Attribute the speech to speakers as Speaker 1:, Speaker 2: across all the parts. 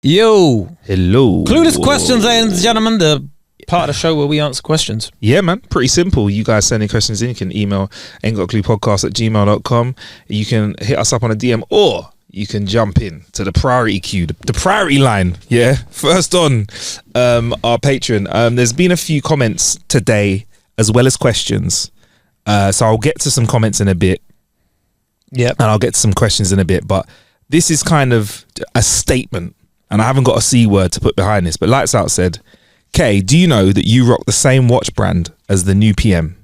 Speaker 1: Yo.
Speaker 2: Hello.
Speaker 1: Clueless questions, ladies and gentlemen. The part of the show where we answer questions.
Speaker 2: Yeah, man. Pretty simple. You guys send any questions in. You can email aintgotacluepodcast@gmail.com. You can hit us up on a DM, or you can jump in to the priority queue, the priority line. Yeah. First on our Patreon. There's been a few comments today as well as questions. So I'll get to some comments in a bit.
Speaker 1: Yep.
Speaker 2: And I'll get to some questions in a bit. But this is kind of a statement. And I haven't got a C word to put behind this. But Lights Out said, Kae, do you know that you rock the same watch brand as the new PM?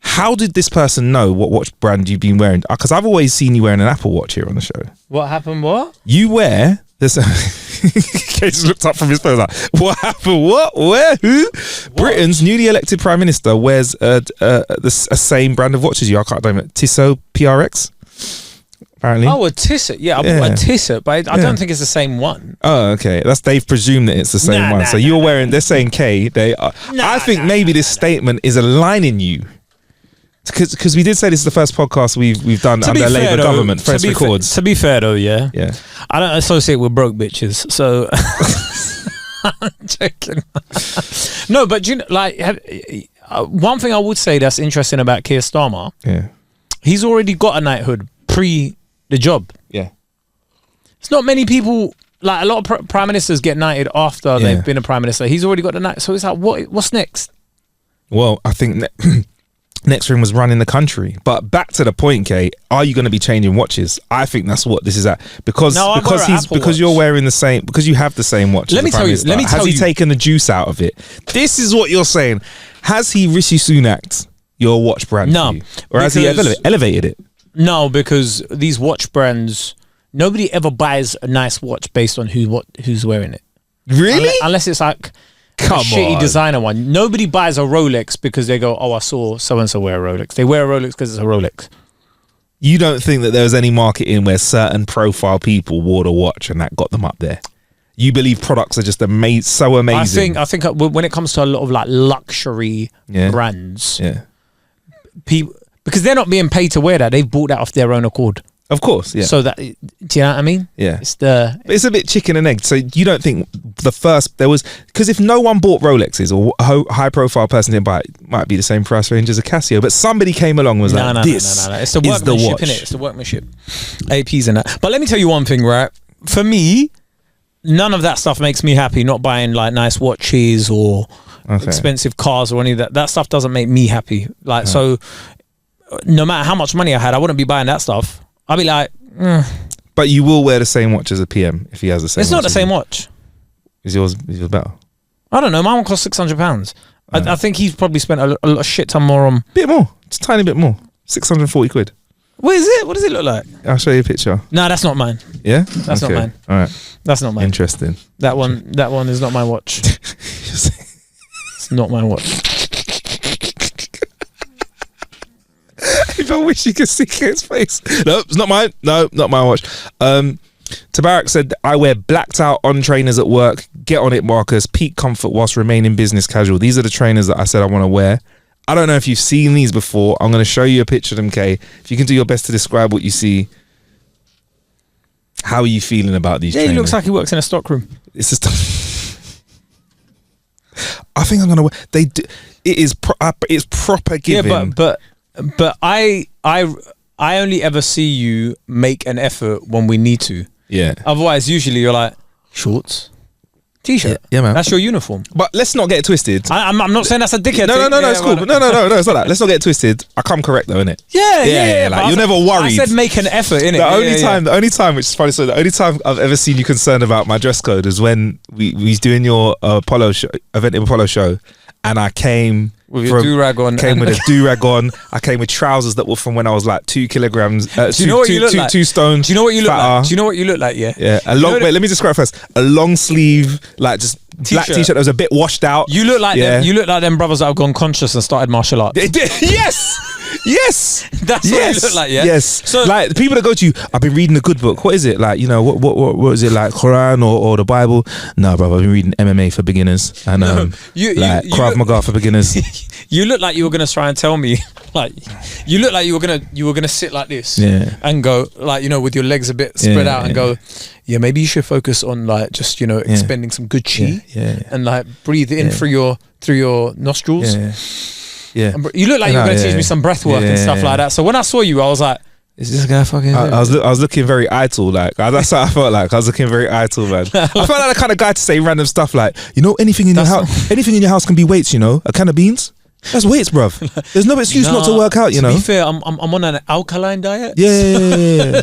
Speaker 2: How did this person know what watch brand you've been wearing? Because I've always seen you wearing an Apple Watch here on the show.
Speaker 1: What happened? What?
Speaker 2: You wear this. Kae just looked up from his phone like, what happened? What? Where? Who? What? Britain's newly elected Prime Minister wears the same brand of watch as you. I can't remember. Tissot PRX? Apparently.
Speaker 1: Oh, a Tissot. Yeah, I bought a Tissot, but I don't think it's the same one.
Speaker 2: Oh, okay. They've presumed that it's the same one. So you're wearing, they're saying Kae, I think maybe this statement is aligning you. Because we did say this is the first podcast we've done under a Labour government. Press records.
Speaker 1: To be fair though, yeah.
Speaker 2: Yeah.
Speaker 1: I don't associate with broke bitches, so I'm joking. No, but you know, like, one thing I would say that's interesting about Keir Starmer, he's already got a knighthood pre the job.
Speaker 2: Yeah.
Speaker 1: It's not many people, like a lot of prime ministers get knighted after they've been a prime minister. He's already got the knight. So it's like, what's next?
Speaker 2: Well, I think next for him was running the country. But back to the point, Kae, are you going to be changing watches? I think that's what this is at. Because you're wearing the same, because you have the same watch. Let me tell you. Has he taken the juice out of it? This is what you're saying. Has he Rishi Sunak'd your watch brand?
Speaker 1: No.
Speaker 2: Or has he elevated it?
Speaker 1: No, because these watch brands, nobody ever buys a nice watch based on who's wearing it.
Speaker 2: Really?
Speaker 1: Unless it's like a shitty designer one. Nobody buys a Rolex because they go, oh, I saw so-and-so wear a Rolex. They wear a Rolex because it's a Rolex.
Speaker 2: You don't think that there was any marketing where certain profile people wore the watch and that got them up there? You believe products are just so amazing?
Speaker 1: I think when it comes to a lot of like luxury brands, people, because they're not being paid to wear that, they've bought that off their own accord.
Speaker 2: Of course, yeah.
Speaker 1: So that, do you know what I mean?
Speaker 2: Yeah.
Speaker 1: It's
Speaker 2: a bit chicken and egg. So you don't think because if no one bought Rolexes or a high profile person didn't buy it, might be the same price range as a Casio, but somebody came along and was no.
Speaker 1: It's the workmanship, innit? It's the workmanship. APs and that. But let me tell you one thing, right? For me, none of that stuff makes me happy. Not buying like nice watches or expensive cars or any of that. That stuff doesn't make me happy. Like, so no matter how much money I had, I wouldn't be buying that stuff. I'd be like,
Speaker 2: But you will wear the same watch as a PM if he has the same.
Speaker 1: It's not the same watch.
Speaker 2: Is yours better?
Speaker 1: I don't know. Mine cost £600. I think he's probably spent a lot of shit ton more on.
Speaker 2: Bit more. Just a tiny bit more. 640 quid.
Speaker 1: What is it? What does it look like?
Speaker 2: I'll show you a picture.
Speaker 1: No, that's not mine.
Speaker 2: Yeah?
Speaker 1: That's not mine.
Speaker 2: All right.
Speaker 1: That's not mine.
Speaker 2: Interesting.
Speaker 1: That one is not my watch. It's not my watch.
Speaker 2: If I wish you could see his face. No, it's not mine. No, not my watch. Tabarak said, I wear blacked out on trainers at work. Get on it, Marcus. Peak comfort whilst remaining business casual. These are the trainers that I said I want to wear. I don't know if you've seen these before. I'm going to show you a picture of them, Kae. If you can do your best to describe what you see. How are you feeling about these trainers?
Speaker 1: He looks like he works in a stockroom.
Speaker 2: It's just... I think I'm going to wear... It's proper giving.
Speaker 1: Yeah, but I only ever see you make an effort when we need to.
Speaker 2: Yeah.
Speaker 1: Otherwise, usually you're like, shorts, t-shirt.
Speaker 2: Yeah, man.
Speaker 1: That's your uniform.
Speaker 2: But let's not get it twisted.
Speaker 1: I'm not saying that's a dickhead thing.
Speaker 2: No, it's cool. No, it's not that. Let's not get it twisted. I come correct though, innit?
Speaker 1: Yeah.
Speaker 2: Like, you're never worried.
Speaker 1: I said make an effort, innit?
Speaker 2: The only time, which is funny, so the only time I've ever seen you concerned about my dress code is when we was doing your Apollo show, event in Apollo show, and I came
Speaker 1: with your do-rag on.
Speaker 2: Came with a do-rag on. I came with trousers that were from when I was like 2 kilograms.
Speaker 1: Do you know what you look like?
Speaker 2: 2 stones.
Speaker 1: Do you know what you look like? Do you know what you look like? Yeah.
Speaker 2: Yeah. Wait, let me describe first. A long sleeve, like just black t-shirt that was a bit washed out.
Speaker 1: You look like them. You look like them brothers that have gone conscious and started martial arts.
Speaker 2: Yes. Yes,
Speaker 1: That's what you look like. Yeah.
Speaker 2: Yes.
Speaker 1: So
Speaker 2: like the people that go to you, I've been reading a good book. What is it like? You know, what is it like? Quran or the Bible? No, bro, I've been reading MMA for beginners and Krav Maga for beginners.
Speaker 1: You look like you were gonna try and tell me, like, you look like you were gonna sit like this, and go like, you know, with your legs a bit spread out, and go, yeah, maybe you should focus on like just, you know, expending some good chi, and like breathe in through your nostrils. Yeah. You look like you were going to teach me some breath work and stuff like that. So when I saw you, I was like, is this guy fucking...
Speaker 2: I was looking very idle. Like, that's how I felt like. I was looking very idle, man. I felt like the kind of guy to say random stuff like, you know, anything in your house can be weights, you know? A can of beans? That's weights, bruv. There's no excuse not to work out, you know?
Speaker 1: To be fair, I'm on an alkaline diet.
Speaker 2: Yeah.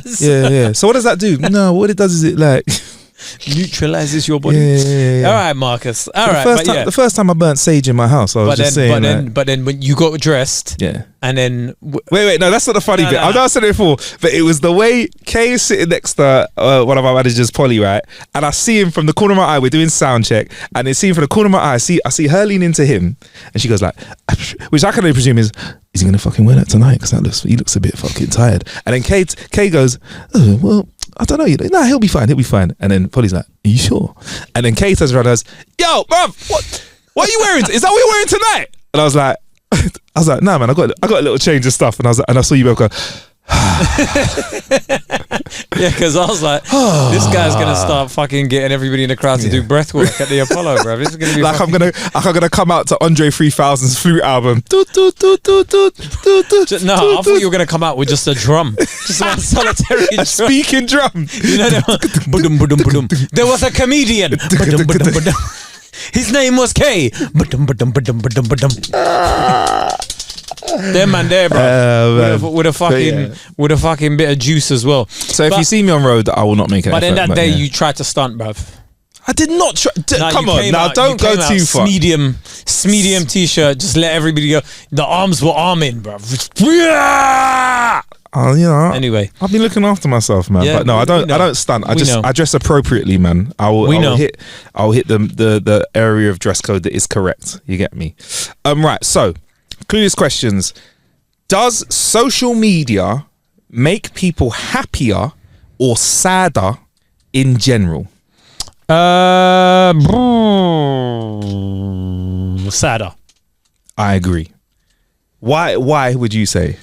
Speaker 2: So what does that do? No, what it does is it like...
Speaker 1: neutralizes your body. All right, Marcus. All right,
Speaker 2: the first time I burnt sage in my house, I was just saying.
Speaker 1: But then when you got dressed, and then
Speaker 2: wait, no, that's not the funny bit. I've not said it before, but it was the way Kae is sitting next to one of our managers, Polly, right? And I see him from the corner of my eye. We're doing sound check, and I see him from the corner of my eye. I see her lean into him, and she goes like, which I can only presume is he gonna fucking wear that tonight? Because he looks a bit fucking tired. And then Kae goes, oh, well, I don't know, you know, nah, he'll be fine. And then Polly's like, are you sure? And then Kae turns around and goes, yo, bruv, what are you wearing? Is that what you're wearing tonight? And I was like, nah, man, I got a little change of stuff. And I was like, and I saw you both go,
Speaker 1: yeah, because I was like, this guy's gonna start fucking getting everybody in the crowd to do breath work at the Apollo, bro. This is gonna be
Speaker 2: like I'm gonna come out to Andre 3000's flute album.
Speaker 1: No, I thought you were gonna come out with just a drum, just one solitary drum.
Speaker 2: Speaking drum.
Speaker 1: You know, there was a comedian. His name was Kae. Them man there, bro. With a fucking bit of juice as well.
Speaker 2: So if you see me on road, I will not make it.
Speaker 1: But then that day you tried to stunt, bruv.
Speaker 2: I did not try. Come on, now don't go too far.
Speaker 1: Medium t-shirt. Just let everybody go. The arms were arming, bruv.
Speaker 2: You know.
Speaker 1: Anyway,
Speaker 2: I've been looking after myself, man. Yeah, but no, I don't stunt. I dress appropriately, man. I will hit the area of dress code that is correct. You get me? Right. So, Clueless questions. Does social media make people happier or sadder in general?
Speaker 1: Sadder.
Speaker 2: I agree. Why would you say?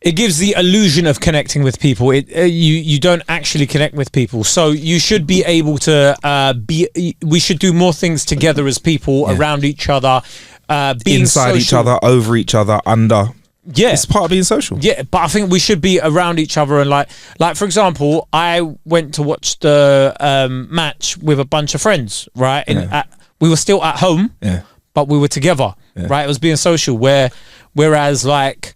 Speaker 1: It gives the illusion of connecting with people. You don't actually connect with people, so you should be able to we should do more things together as people, around each other, being
Speaker 2: inside social. Each other, over each other, under.
Speaker 1: Yeah,
Speaker 2: it's part of being social.
Speaker 1: Yeah, but I think we should be around each other, and like for example, I went to watch the match with a bunch of friends, right? And we were still at home, but we were together, right? It was being social. Whereas like,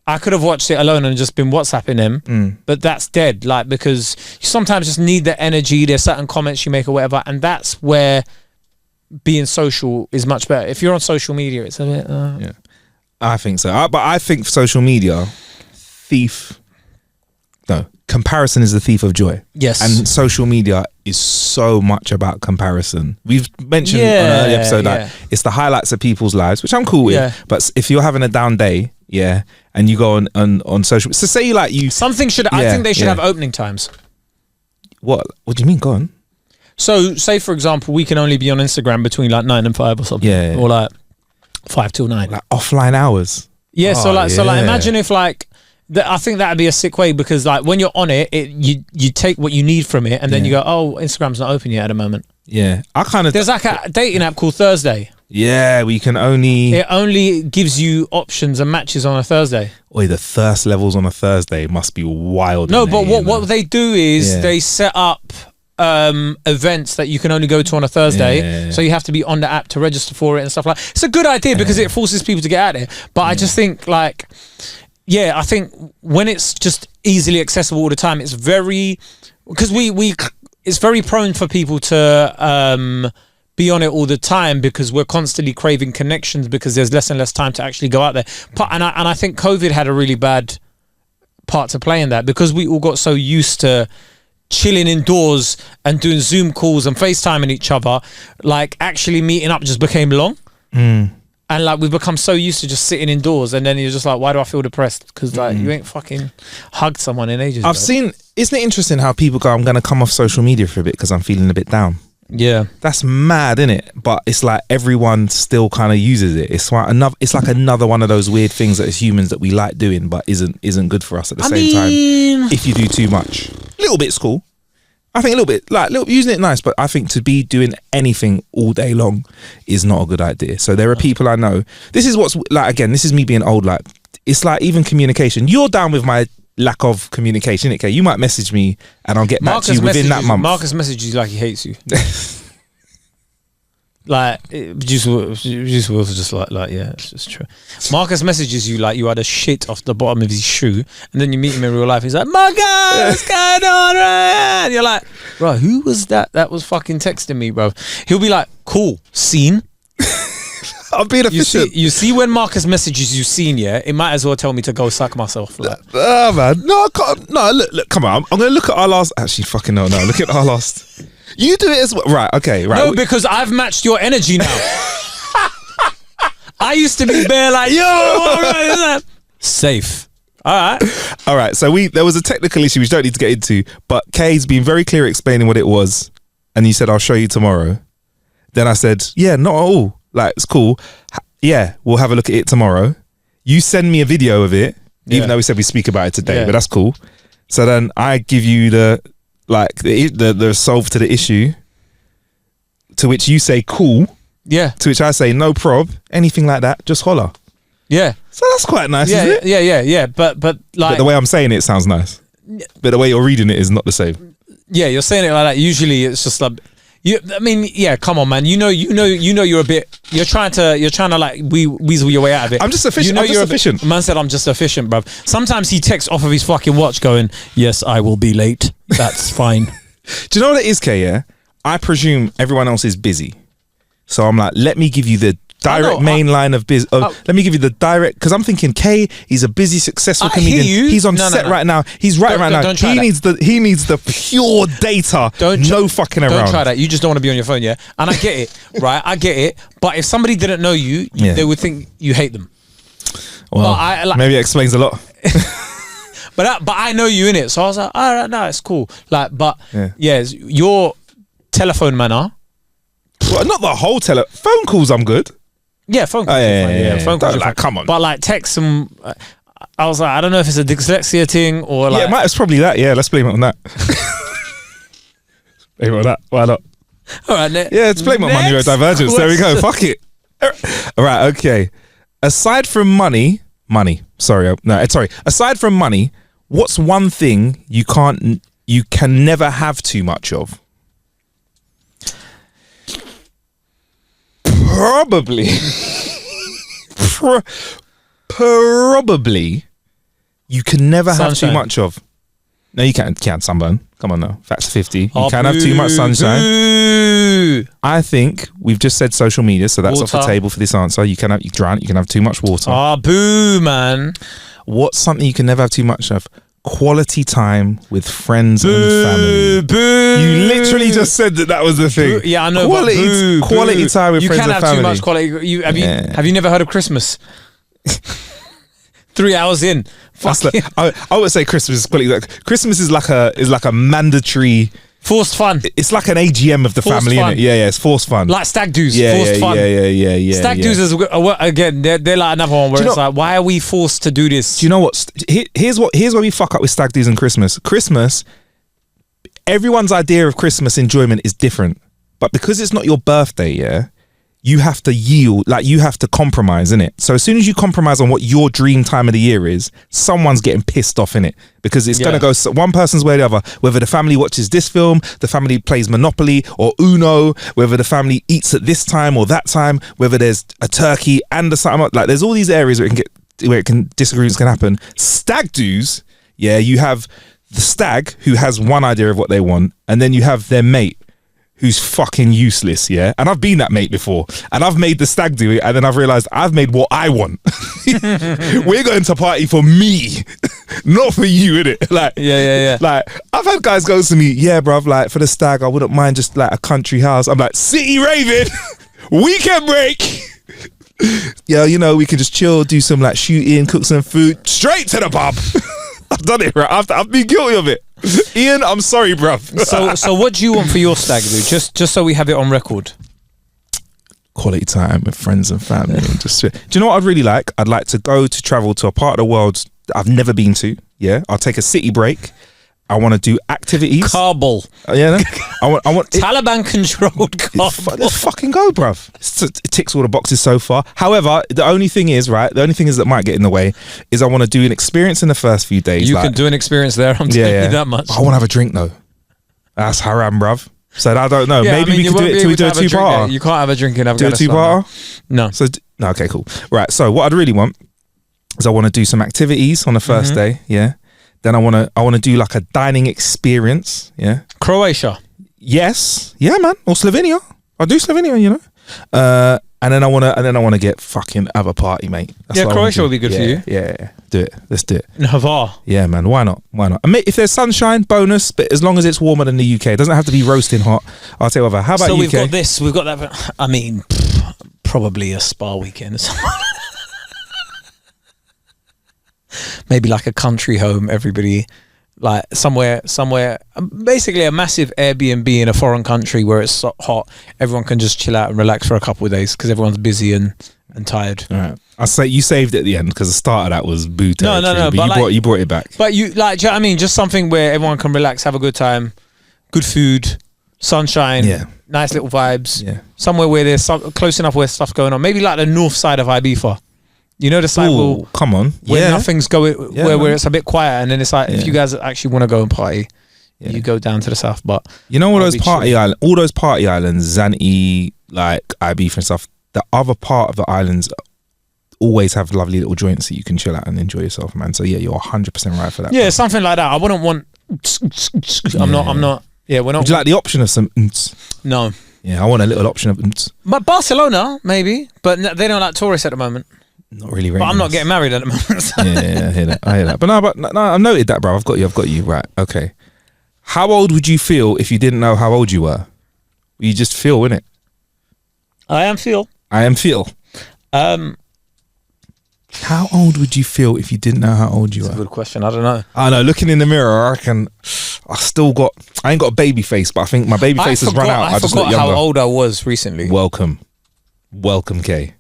Speaker 1: I could have watched it alone and just been WhatsApping them, but that's dead. Like, because you sometimes just need the energy. There's certain comments you make or whatever, and that's where being social is much better. If you're on social media, it's a bit.
Speaker 2: I think so. But I think social media, comparison is the thief of joy.
Speaker 1: Yes.
Speaker 2: And social media is so much about comparison. We've mentioned on an early episode that it's the highlights of people's lives, which I'm cool with. Yeah. But if you're having a down day, and you go on social, so say like you
Speaker 1: something should. I think they should have opening times.
Speaker 2: What do you mean? Go on.
Speaker 1: So say for example, we can only be on Instagram between like 9 and 5 or something. Yeah. Or like 5 till 9. Like
Speaker 2: offline hours.
Speaker 1: Yeah. So imagine if like. I think that'd be a sick way, because like when you're on it, you take what you need from it, and then you go, oh, Instagram's not open yet at the moment.
Speaker 2: Yeah, there's
Speaker 1: like a dating app called Thursday.
Speaker 2: Yeah, we can only.
Speaker 1: It only gives you options and matches on a Thursday.
Speaker 2: Oi, the thirst levels on a Thursday must be wild.
Speaker 1: No, but what they do is they set up events that you can only go to on a Thursday, so you have to be on the app to register for it and stuff like. It's a good idea because it forces people to get out there. But I just think like. Yeah, I think when it's just easily accessible all the time, it's very, because it's very prone for people to be on it all the time, because we're constantly craving connections, because there's less and less time to actually go out there. And I think COVID had a really bad part to play in that, because we all got so used to chilling indoors and doing Zoom calls and FaceTiming each other, like actually meeting up just became long. And like we've become so used to just sitting indoors, and then you're just like, why do I feel depressed? Because like you ain't fucking hugged someone in ages.
Speaker 2: I've seen. Isn't it interesting how people go, I'm going to come off social media for a bit because I'm feeling a bit down.
Speaker 1: Yeah,
Speaker 2: that's mad, isn't it? But it's like everyone still kind of uses it. It's like another one of those weird things that as humans that we like doing, but isn't good for us at the same time. If you do too much, a little bit's cool. I think a little bit, using it nice, but I think to be doing anything all day long is not a good idea. So there are people I know. This is what's like, again, this is me being old. Like, it's like even communication. You're down with my lack of communication, okay? You might message me and I'll get back to you within that month.
Speaker 1: Marcus messages you like he hates you. Like, Juice WRLD's just like, yeah, it's just true. Marcus messages you like you had a shit off the bottom of his shoe, and then you meet him in real life. He's like, Marcus, what's going on? And you're like, bro, who was that? That was fucking texting me, bro. He'll be like, cool, seen.
Speaker 2: I'm being efficient.
Speaker 1: You see when Marcus messages you seen, yeah, it might as well tell me to go suck myself. Like.
Speaker 2: Oh, man. No, I can't. No, look, come on. I'm going to look at our last. Actually, fucking no. Look at our last. You do it as well. Right, okay, right.
Speaker 1: No, because I've matched your energy now. I used to be bare like, yo, all right, safe. All right.
Speaker 2: So there was a technical issue which you don't need to get into, but Kay's been very clear explaining what it was, and you said, I'll show you tomorrow. Then I said, yeah, not at all. Like, it's cool. Yeah, we'll have a look at it tomorrow. You send me a video of it, even though we said we speak about it today, but that's cool. So then I give you the solve to the issue, to which you say cool, to which I say no prob, anything like that, just holler. So that's quite nice, isn't it?
Speaker 1: Yeah but like,
Speaker 2: but the way I'm saying it sounds nice, but the way you're reading it is not the same.
Speaker 1: You're saying it like that. Usually it's just like, come on, man. You know you're a bit. You're trying to like weasel your way out of it.
Speaker 2: I'm just efficient. You're efficient.
Speaker 1: Man said I'm just efficient, bruv. Sometimes he texts off of his fucking watch, going, "Yes, I will be late. That's fine."
Speaker 2: Do you know what it is, Kay? Yeah, I presume everyone else is busy, so I'm like, let me give you the direct main line of biz. Let me give you the direct, because I'm thinking Kay, he's a busy, successful comedian. He's on set right now. He's writing right now. He needs the pure data. No fucking around.
Speaker 1: Don't try that. You just don't want to be on your phone, yeah. And I get it, right? I get it. But if somebody didn't know you, they would think you hate them.
Speaker 2: Well, maybe it explains a lot.
Speaker 1: But I know you in it, so I was like, all right, no, it's cool. Like, but your telephone manner.
Speaker 2: Well, not the whole phone calls. I'm good.
Speaker 1: Yeah, phone calls. Phone calls.
Speaker 2: Like, come on.
Speaker 1: But like text and I was like, I don't know if it's a dyslexia thing or like.
Speaker 2: Yeah, it's probably that. Yeah, let's blame it on that. Blame it on that. Why not?
Speaker 1: All right.
Speaker 2: Let's blame it on my neurodivergence. There we go. Fuck it. All right. Okay. Aside from money. Aside from money, what's one thing you can never have too much of? Probably you can never have too much of. No, you can't sunburn. Come on now. Facts 50. You can't have too much sunshine.
Speaker 1: Boo.
Speaker 2: I think we've just said social media, so that's off the table for this answer. You can have too much water.
Speaker 1: Boo, man.
Speaker 2: What's something you can never have too much of? Quality time with friends and family.
Speaker 1: Boo.
Speaker 2: You literally just said that was the thing.
Speaker 1: Boo. Yeah, I know.
Speaker 2: Quality time with friends and family. You
Speaker 1: can't have too much quality. Have you never heard of Christmas? 3 hours in.
Speaker 2: I would say Christmas is quality. Christmas is like a mandatory.
Speaker 1: Forced fun.
Speaker 2: It's like an AGM of the family, innit? Yeah, it's forced fun.
Speaker 1: Like stag do's, forced fun.
Speaker 2: Yeah.
Speaker 1: Stag do's is again. They're like another one where it's like, why are we forced to do this?
Speaker 2: Do you know what? Here's where we fuck up with stag do's and Christmas. Christmas, everyone's idea of Christmas enjoyment is different, but because it's not your birthday, you have to yield, like you have to compromise, innit? So as soon as you compromise on what your dream time of the year is, someone's getting pissed off, innit? Because it's going to go one person's way or the other. Whether the family watches this film, the family plays Monopoly or Uno, whether the family eats at this time or that time, whether there's a turkey and a something, like there's all these areas where disagreements can happen. Stag do's, you have the stag who has one idea of what they want, and then you have their mate who's fucking useless, and I've been that mate before, and I've made the stag do, and then I've realised I've made what I want. We're going to party for me, not for you, innit? Like, like, I've had guys go to me, bruv, like, for the stag, I wouldn't mind just like a country house. I'm like, city raving, weekend break. Yeah, we can just chill, do some like shooting, cook some food, straight to the pub. I've done it, right? I've been guilty of it. Ian, I'm sorry, bruv.
Speaker 1: So what do you want for your stag do? Just so we have it on record.
Speaker 2: Quality time with friends and family. And do you know what I'd really like? I'd like to travel to a part of the world that I've never been to. Yeah, I'll take a city break. I want to do activities.
Speaker 1: Kabul.
Speaker 2: Yeah, no? I want
Speaker 1: Taliban controlled Kabul.
Speaker 2: Let's fucking go, bruv. It ticks all the boxes so far. However, the only thing is that might get in the way is I want to do an experience in the first few days.
Speaker 1: You can do an experience there. I'm telling you that much.
Speaker 2: I want to have a drink though. That's haram, bruv. So I don't know. Maybe we can do it till we do a two-parter.
Speaker 1: You can't have a drink in Afghanistan.
Speaker 2: Do a two-parter?
Speaker 1: No.
Speaker 2: No. Okay, cool. Right. So what I'd really want is I want to do some activities on the first day. Yeah. Then I want to do like a dining experience. Yeah.
Speaker 1: Croatia.
Speaker 2: Yes. Yeah, man. Or Slovenia. I do Slovenia, and then I want to get fucking have a party, mate.
Speaker 1: That's Croatia would be good for you.
Speaker 2: Yeah. Do it. Let's do it.
Speaker 1: Navarre.
Speaker 2: Yeah, man. Why not? And mate, if there's sunshine, bonus. But as long as it's warmer than the UK, it doesn't have to be roasting hot. I'll tell you what. How about
Speaker 1: so
Speaker 2: UK?
Speaker 1: we've got this. We've got that. I mean, probably a spa weekend or something. Maybe like a country home, everybody like somewhere, basically a massive Airbnb in a foreign country where it's so hot, everyone can just chill out and relax for a couple of days because everyone's busy and tired.
Speaker 2: All right. I say you saved it at the end because the start of that was boo territory. No, but you brought it back.
Speaker 1: But you like, do you know what I mean? Just something where everyone can relax, have a good time, good food, sunshine, nice little vibes, somewhere where there's close enough where stuff's going on. Maybe like the north side of Ibiza. You know the side where nothing's going, where it's a bit quiet, and then it's like if you guys actually want to go and party, you go down to the south. But
Speaker 2: all those party islands, Zante, like Ibiza and stuff. The other part of the islands always have lovely little joints that you can chill out and enjoy yourself, man. So you're 100% right for that.
Speaker 1: Yeah, something like that. I wouldn't want. I'm not. Yeah, we're not.
Speaker 2: Would you like the option of some?
Speaker 1: No.
Speaker 2: Yeah, I want a little option of.
Speaker 1: But Barcelona, maybe, but they don't like tourists at the moment.
Speaker 2: Not really.
Speaker 1: But I'm not getting married at the moment. So.
Speaker 2: Yeah, I hear that. But no, I've noted that, bro. I've got you. Right. Okay. How old would you feel if you didn't know how old you were? You just feel, innit?
Speaker 1: I am feel.
Speaker 2: How old would you feel if you didn't know how old you were?
Speaker 1: That's a good question. I don't know.
Speaker 2: I know. Looking in the mirror, I reckon I ain't got a baby face, but I think my baby face has run out.
Speaker 1: I just forgot how old I was recently.
Speaker 2: Welcome, Kae.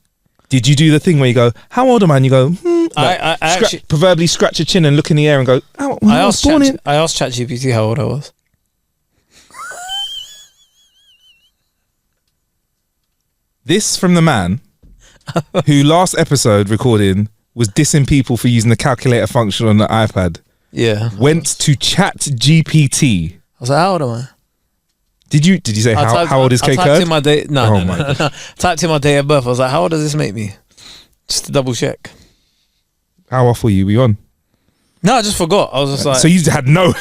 Speaker 2: Did you do the thing where you go, how old am I? And you go,
Speaker 1: I actually
Speaker 2: proverbially scratch your chin and look in the air and go,
Speaker 1: I asked ChatGPT how old I was.
Speaker 2: This from the man who last episode recording was dissing people for using the calculator function on the iPad.
Speaker 1: Yeah.
Speaker 2: Went to ChatGPT.
Speaker 1: I was like, how old am I?
Speaker 2: Did you say how old is Kae Kurd?
Speaker 1: I typed in my date. No. Typed in my date of birth. I was like, how old does this make me? Just to double check.
Speaker 2: How off were you on?
Speaker 1: No, I just forgot. I was just like.
Speaker 2: So you had no.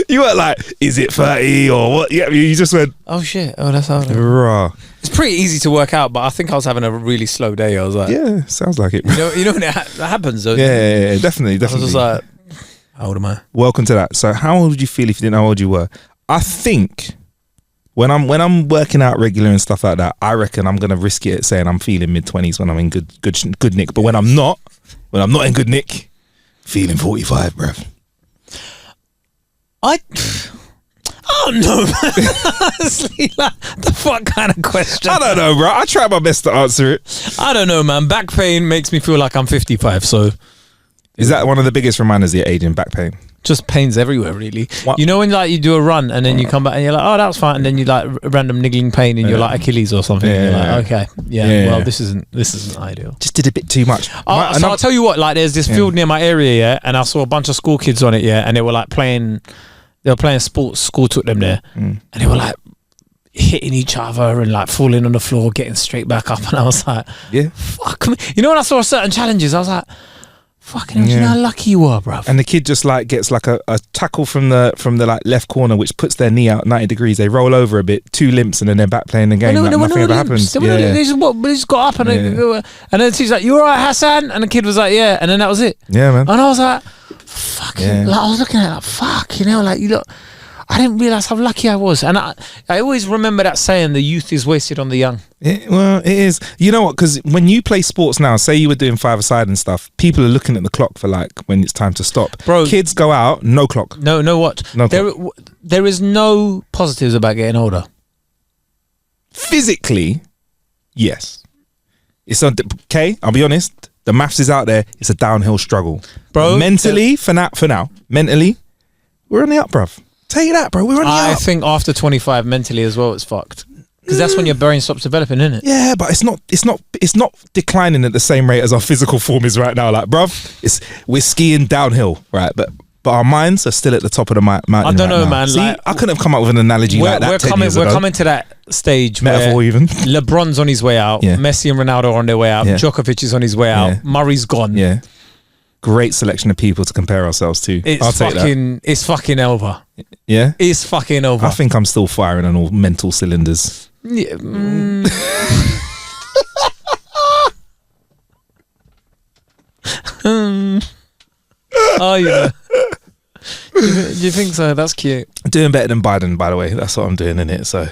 Speaker 2: You weren't like, is it 30 or what? Yeah, you just went.
Speaker 1: Oh shit! Oh, that's how.
Speaker 2: Raw.
Speaker 1: It's pretty easy to work out, but I think I was having a really slow day. I was like,
Speaker 2: yeah, sounds like it.
Speaker 1: You know when that happens though.
Speaker 2: Yeah, definitely.
Speaker 1: I was just like, how old am I?
Speaker 2: Welcome to that. So, how old would you feel if you didn't know how old you were? I think when I'm working out regular and stuff like that, I reckon I'm gonna risk it at saying I'm feeling mid-20s when I'm in good nick. But when I'm not in good nick, feeling 45, bruv.
Speaker 1: I don't know. Honestly, like, the fuck kind of question?
Speaker 2: I don't know, bro. I try my best to answer it.
Speaker 1: I don't know, man. Back pain makes me feel like I'm 55. So,
Speaker 2: is that one of the biggest reminders of your age in back pain?
Speaker 1: Just pains everywhere, really.
Speaker 2: What?
Speaker 1: You know when like you do a run and then you come back and you're like, oh, that was fine, and then you like random niggling pain in your like Achilles or something.
Speaker 2: Yeah,
Speaker 1: and you're like, okay, well, this isn't ideal.
Speaker 2: Just did a bit too much.
Speaker 1: So I'll tell you what. Like, there's this field near my area, and I saw a bunch of school kids on it, and they were like playing. They were playing sports. School took them there, and they were like hitting each other and like falling on the floor, getting straight back up. And I was like, fuck me. You know, when I saw certain challenges, I was like, fucking hell, do you know how lucky you are, bruv?
Speaker 2: And the kid just like gets like a tackle from the like left corner, which puts their knee out 90 degrees. They roll over a bit, 2 limps, and then they're back playing the game. Like nothing ever happens.
Speaker 1: They just got up and then the teacher's like, you all right, Hassan? And the kid was like, yeah. And then that was it.
Speaker 2: Yeah, man.
Speaker 1: And I was like, fucking, like, I was looking at it like, fuck, you know, like, you look. I didn't realize how lucky I was. And I always remember that saying, the youth is wasted on the young.
Speaker 2: Well, it is. You know what? Because when you play sports now, say you were doing five-a-side and stuff, people are looking at the clock for like when it's time to stop.
Speaker 1: Bro,
Speaker 2: kids go out, no clock.
Speaker 1: No what?
Speaker 2: No
Speaker 1: clock. There is no positives about getting older.
Speaker 2: Physically, yes. It's okay. I'll be honest. The maths is out there. It's a downhill struggle, bro. Mentally, for now, mentally, we're on the up, bruv. Tell you that, bro. We're on the up.
Speaker 1: I think after 25, mentally as well, it's fucked. Because that's when your brain stops developing, isn't it?
Speaker 2: Yeah, but it's not declining at the same rate as our physical form is right now. Like, bruv, we're skiing downhill, right? But our minds are still at the top of the mountain. I
Speaker 1: don't know, man.
Speaker 2: See, like, I couldn't have come up with an analogy like that.
Speaker 1: We're coming to that stage
Speaker 2: metaphor
Speaker 1: where
Speaker 2: even.
Speaker 1: LeBron's on his way out.
Speaker 2: Yeah.
Speaker 1: Messi and Ronaldo are on their way out.
Speaker 2: Yeah.
Speaker 1: Djokovic is on his way out.
Speaker 2: Yeah.
Speaker 1: Murray's gone.
Speaker 2: Yeah. Great selection of people to compare ourselves to.
Speaker 1: It's fucking over.
Speaker 2: Yeah?
Speaker 1: It's fucking over.
Speaker 2: I think I'm still firing on all mental cylinders.
Speaker 1: Yeah. Oh, yeah. Do you think so? That's cute.
Speaker 2: Doing better than Biden, by the way. That's what I'm doing, innit? So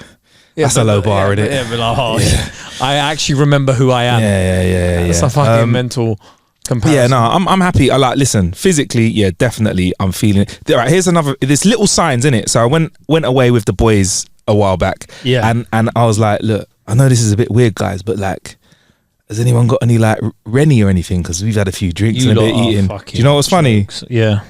Speaker 2: that's a low bar, innit?
Speaker 1: Yeah, but like, I actually remember who I am.
Speaker 2: Yeah.
Speaker 1: It's a fucking mental comparison.
Speaker 2: Yeah, no, I'm happy. Listen, physically, yeah, definitely, I'm feeling it. Right, here's another. There's little signs in it. So I went away with the boys a while back.
Speaker 1: Yeah,
Speaker 2: and I was like, look, I know this is a bit weird, guys, but like, has anyone got any like Rennie or anything? Because we've had a few drinks and a bit eating. Do you know what's funny?
Speaker 1: Yeah.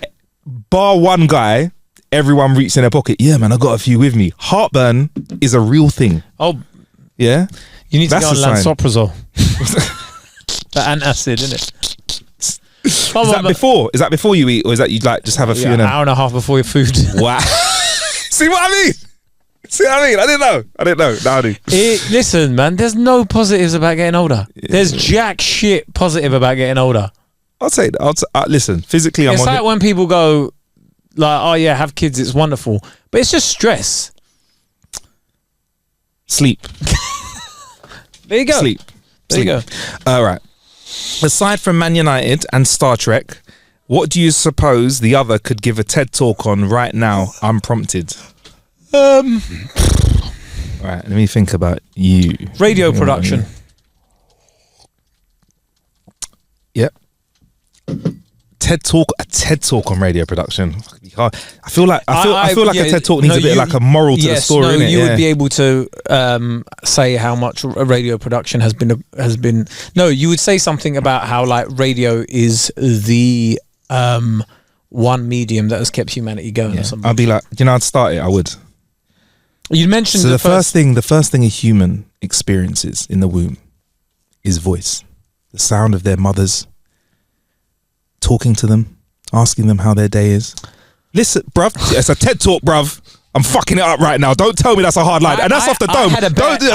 Speaker 2: Bar one guy, everyone reached in their pocket. Yeah, man, I got a few with me. Heartburn is a real thing.
Speaker 1: Oh,
Speaker 2: yeah.
Speaker 1: You need to go on lansoprazole. The antacid, isn't it?
Speaker 2: Is that before you eat, or is that you like just have a few?
Speaker 1: An hour and a half before your food.
Speaker 2: Wow. See what I mean? I didn't know. Now I do.
Speaker 1: Listen, man, there's no positives about getting older. Yeah. There's jack shit positive about getting older.
Speaker 2: I'll say that. Listen, physically,
Speaker 1: it's like when people go, like, oh yeah, have kids, it's wonderful. But it's just stress.
Speaker 2: Sleep.
Speaker 1: There you go.
Speaker 2: Sleep.
Speaker 1: There you go.
Speaker 2: All right. Aside from Man United and Star Trek, what do you suppose the other could give a TED talk on right now, unprompted? Right, let me think about you.
Speaker 1: Radio production.
Speaker 2: Yep. A TED talk on radio production. I feel like a TED talk needs a bit like a moral to the story.
Speaker 1: No, you would be able to say how much radio production has been. No, you would say something about how like radio is the one medium that has kept humanity going or something.
Speaker 2: I'd be like, I'd start it. I would.
Speaker 1: You mentioned
Speaker 2: the first thing a human experiences in the womb is voice, the sound of their mothers talking to them, asking them how their day is. Listen, bruv, it's a TED talk, bruv. I'm fucking it up right now. Don't tell me that's a hard line, and that's off the dome.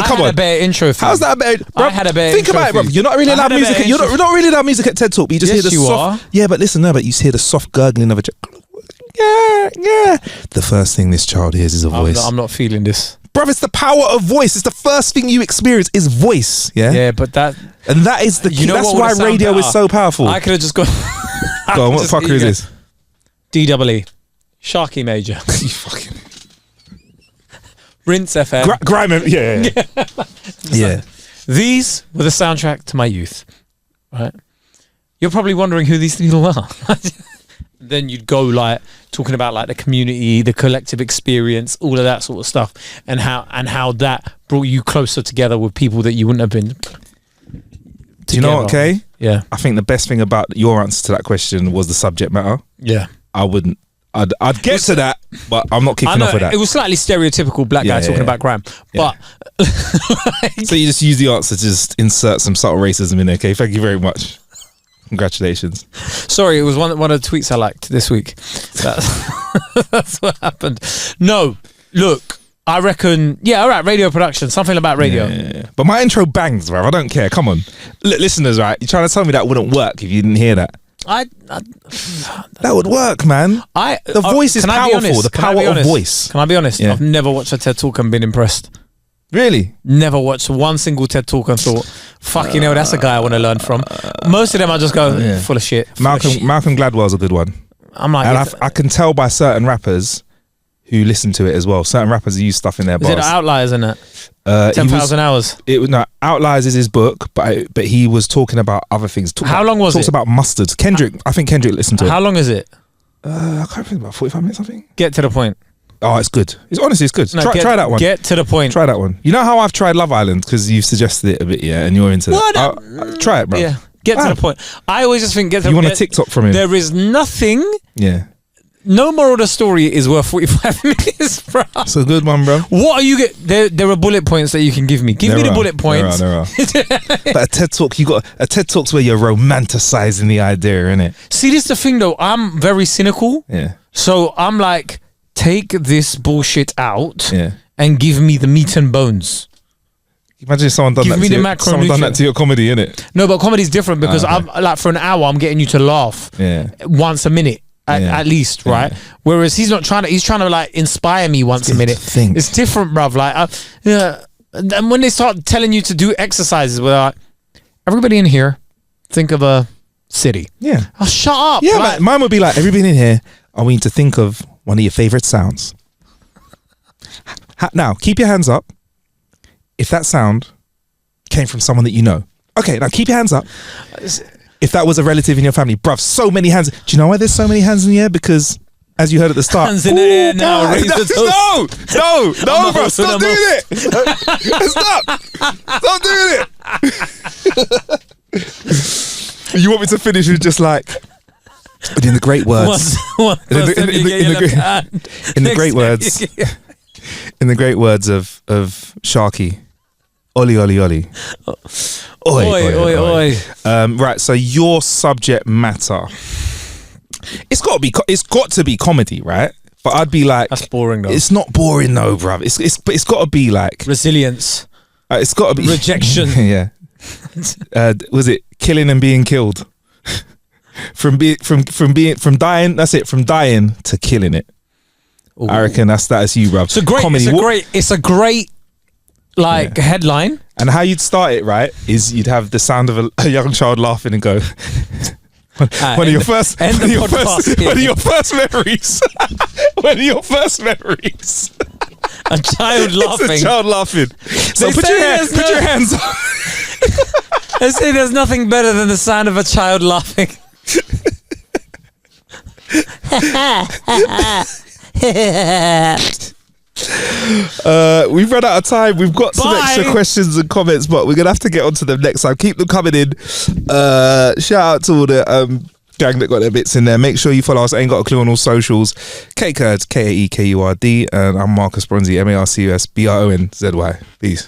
Speaker 2: Come on,
Speaker 1: a better intro.
Speaker 2: How's that a better? Bruv,
Speaker 1: I had a better.
Speaker 2: Think about it, bruv. You're not really loud music. You're not really loud music at TED talk. But you just hear the soft. Are. Yeah, but listen, but you hear the soft gurgling of a. Yeah. The first thing this child hears is a voice.
Speaker 1: I'm not feeling this.
Speaker 2: Bruv, it's the power of voice. It's the first thing you experience is voice. Yeah.
Speaker 1: Yeah, but that
Speaker 2: is the key. That's why radio is so powerful.
Speaker 1: I could have just gone.
Speaker 2: Go on, what fucker is this?
Speaker 1: DEE. Sharky Major.
Speaker 2: You fucking.
Speaker 1: Rinse FM.
Speaker 2: Grime. Yeah.
Speaker 1: These were the soundtrack to my youth. Right. You're probably wondering who these people are. Then you'd go like talking about like the community, the collective experience, all of that sort of stuff, and how that brought you closer together with people that you wouldn't have been.
Speaker 2: Do you know what, Kay?
Speaker 1: Yeah.
Speaker 2: I think the best thing about your answer to that question was the subject matter.
Speaker 1: Yeah.
Speaker 2: I'd get to that, but I'm not kicking off with that.
Speaker 1: It was slightly stereotypical black guy talking about grime. But
Speaker 2: so you just use the answer to just insert some subtle racism in there, okay? Thank you very much. Congratulations.
Speaker 1: Sorry, it was one of the tweets I liked this week. That's what happened. No, look, I reckon, all right, radio production, something about radio.
Speaker 2: Yeah. But my intro bangs, bro. I don't care. Come on. Listeners, right? You're trying to tell me that wouldn't work if you didn't hear that. That would work, man. The voice is powerful. The power of voice.
Speaker 1: Can I be honest? Yeah. I've never watched a TED Talk and been impressed.
Speaker 2: Really?
Speaker 1: Never watched one single TED Talk and thought, fucking hell, that's a guy I want to learn from. Most of them I just go, full of shit.
Speaker 2: Malcolm Gladwell's a good one.
Speaker 1: I'm like,
Speaker 2: and I can tell by certain rappers who listen to it as well. Certain rappers use stuff in their bars.
Speaker 1: Is it Outliers in it? 10,000 Hours.
Speaker 2: Outliers is his book, but he was talking about other things.
Speaker 1: How long was it?
Speaker 2: Talks about mustards. I think Kendrick listened to it.
Speaker 1: How long is it?
Speaker 2: I can't think, about 45 minutes, I think.
Speaker 1: Get to the point.
Speaker 2: Oh, it's good. It's good.
Speaker 1: No,
Speaker 2: try that one.
Speaker 1: Get to the point.
Speaker 2: Try that one. You know how I've tried Love Island because you've suggested it a bit, yeah, and you're into that. Try it, bro.
Speaker 1: Yeah. Get to the point. I always just think
Speaker 2: you want a TikTok from him.
Speaker 1: There is nothing.
Speaker 2: Yeah.
Speaker 1: No moral of the story is worth 45 minutes, bro.
Speaker 2: It's a good one, bro.
Speaker 1: What are you there are bullet points that you can give me. Give me the bullet points.
Speaker 2: There are. But a TED Talk, a TED Talk's where you're romanticizing the idea, innit?
Speaker 1: See, this is the thing though. I'm very cynical.
Speaker 2: Yeah.
Speaker 1: So I'm like, take this bullshit out
Speaker 2: and
Speaker 1: give me the meat and bones.
Speaker 2: Imagine if someone done that to your comedy, innit?
Speaker 1: No, but comedy's different because I'm like, for an hour I'm getting you to laugh once a minute. At least, right? Whereas he's trying to like inspire me once a minute. It's different, bruv. Like, and when they start telling you to do exercises, where like, everybody in here, think of a city.
Speaker 2: Yeah.
Speaker 1: Oh, shut up.
Speaker 2: Yeah,
Speaker 1: like,
Speaker 2: mine would be like, everybody in here, I want you to think of one of your favorite sounds. Now, keep your hands up if that sound came from someone that you know. Okay, now keep your hands up. If that was a relative in your family, bruv, so many hands. Do you know why there's so many hands in the air? Because, as you heard at the start,
Speaker 1: hands in the air now.
Speaker 2: No, bro, stop doing it. Stop doing it. You want me to finish with just like, in the great words, in the great words of Sharky. Oli, oli, oli.
Speaker 1: Oi.
Speaker 2: Right, so your subject matter. It's got to be comedy, right? But I'd be like,
Speaker 1: that's boring though.
Speaker 2: It's not boring though, bruv. It's got to be like
Speaker 1: resilience.
Speaker 2: It's got to be
Speaker 1: rejection.
Speaker 2: Yeah. Was it killing and being killed? from dying. That's it. From dying to killing it. Ooh. I reckon that's you, bruv.
Speaker 1: It's a great. Like headline.
Speaker 2: And how you'd start it, right, is you'd have the sound of a young child laughing and go, one of your first memories. One of your first memories.
Speaker 1: A child laughing.
Speaker 2: It's a child laughing. So put your hands up.
Speaker 1: They say there's nothing better than the sound of a child laughing.
Speaker 2: We've run out of time. We've got some extra questions and comments, but we're gonna have to get onto them next time. Keep them coming in. Shout out to all the gang that got their bits in there. Make sure you follow us. Ain't Got a Clue on all socials. Kae Kurd, Kaekurd, and I'm Marcus Bronzy, MarcusBronzy. Peace.